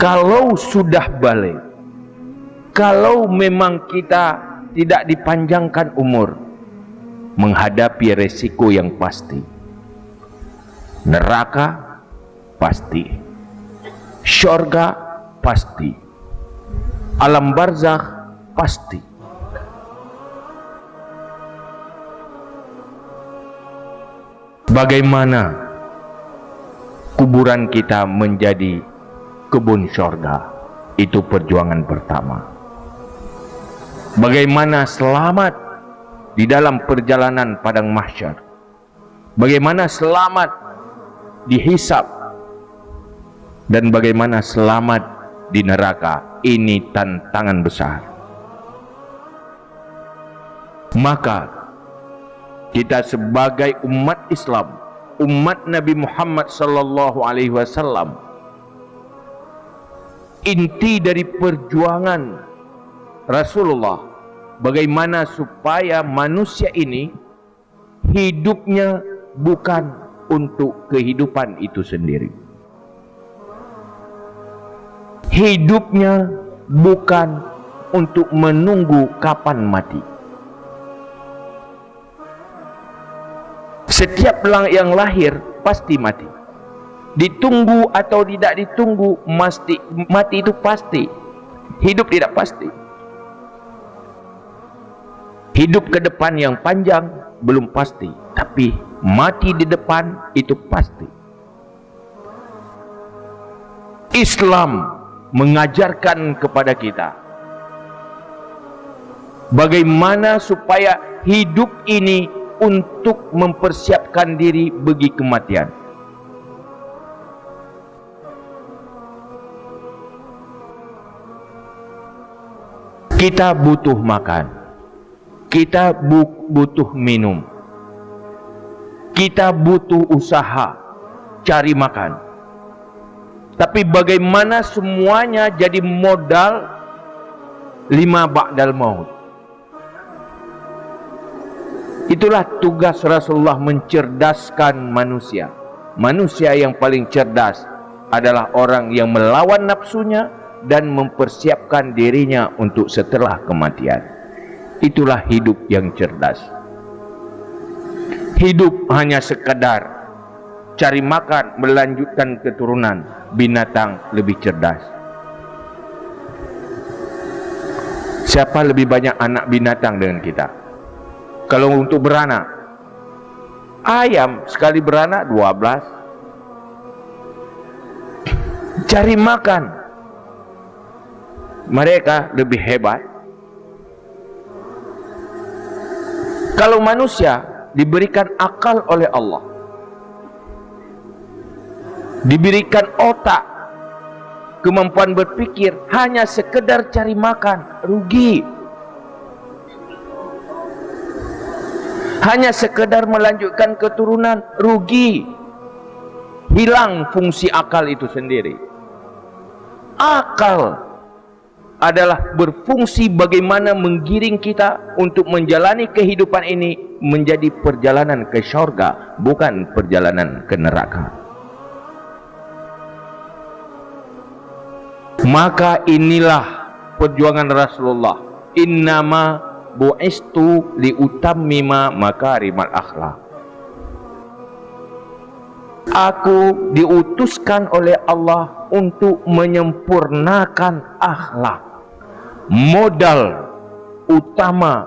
Kalau sudah balik, kalau memang kita tidak dipanjangkan umur, menghadapi resiko yang pasti. Neraka pasti, syurga pasti, alam barzakh pasti. Bagaimana kuburan kita menjadi kebun syurga? Itu perjuangan pertama. Bagaimana selamat di dalam perjalanan padang mahsyar? Bagaimana selamat dihisab? Dan bagaimana selamat di neraka? Ini tantangan besar. Maka kita sebagai umat Islam, umat Nabi Muhammad sallallahu alaihi wasallam, inti dari perjuangan Rasulullah, bagaimana supaya manusia ini hidupnya bukan untuk kehidupan itu sendiri. Hidupnya bukan untuk menunggu kapan mati. Setiap yang lahir pasti mati. Ditunggu atau tidak ditunggu, mati itu pasti. Hidup tidak pasti. Hidup ke depan yang panjang belum pasti, tapi mati di depan itu pasti. Islam mengajarkan kepada kita bagaimana supaya hidup ini untuk mempersiapkan diri bagi kematian. Kita butuh makan, kita butuh minum, kita butuh usaha cari makan. Tapi bagaimana semuanya jadi modal 5 ba'dal maut? Itulah tugas Rasulullah, mencerdaskan manusia. Manusia yang paling cerdas adalah orang yang melawan nafsunya dan mempersiapkan dirinya untuk setelah kematian. Itulah hidup yang cerdas. Hidup hanya sekedar cari makan, melanjutkan keturunan. Binatang lebih cerdas. Siapa lebih banyak anak binatang dengan kita? Kalau untuk beranak, ayam sekali beranak 12. Cari makan, mereka lebih hebat. Kalau manusia diberikan akal oleh Allah, diberikan otak, kemampuan berpikir, hanya sekedar cari makan, rugi. Hanya sekedar melanjutkan keturunan, rugi. Hilang fungsi akal itu sendiri. Akal adalah berfungsi bagaimana menggiring kita untuk menjalani kehidupan ini menjadi perjalanan ke syurga, bukan perjalanan ke neraka. Maka inilah perjuangan Rasulullah. Innama bu'istu liutammima makarimal akhlak. Aku diutuskan oleh Allah untuk menyempurnakan akhlak. Modal utama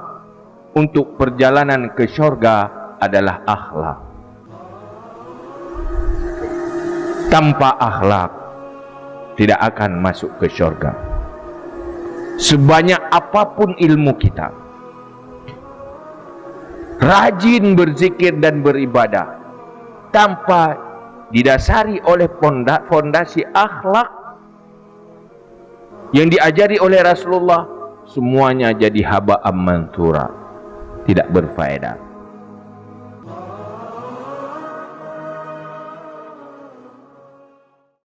untuk perjalanan ke syurga adalah akhlak. Tanpa akhlak tidak akan masuk ke syurga. Sebanyak apapun ilmu kita, rajin berzikir dan beribadah, tanpa didasari oleh fondasi akhlak yang diajari oleh Rasulullah, semuanya jadi haba'an mansura, tidak berfaedah.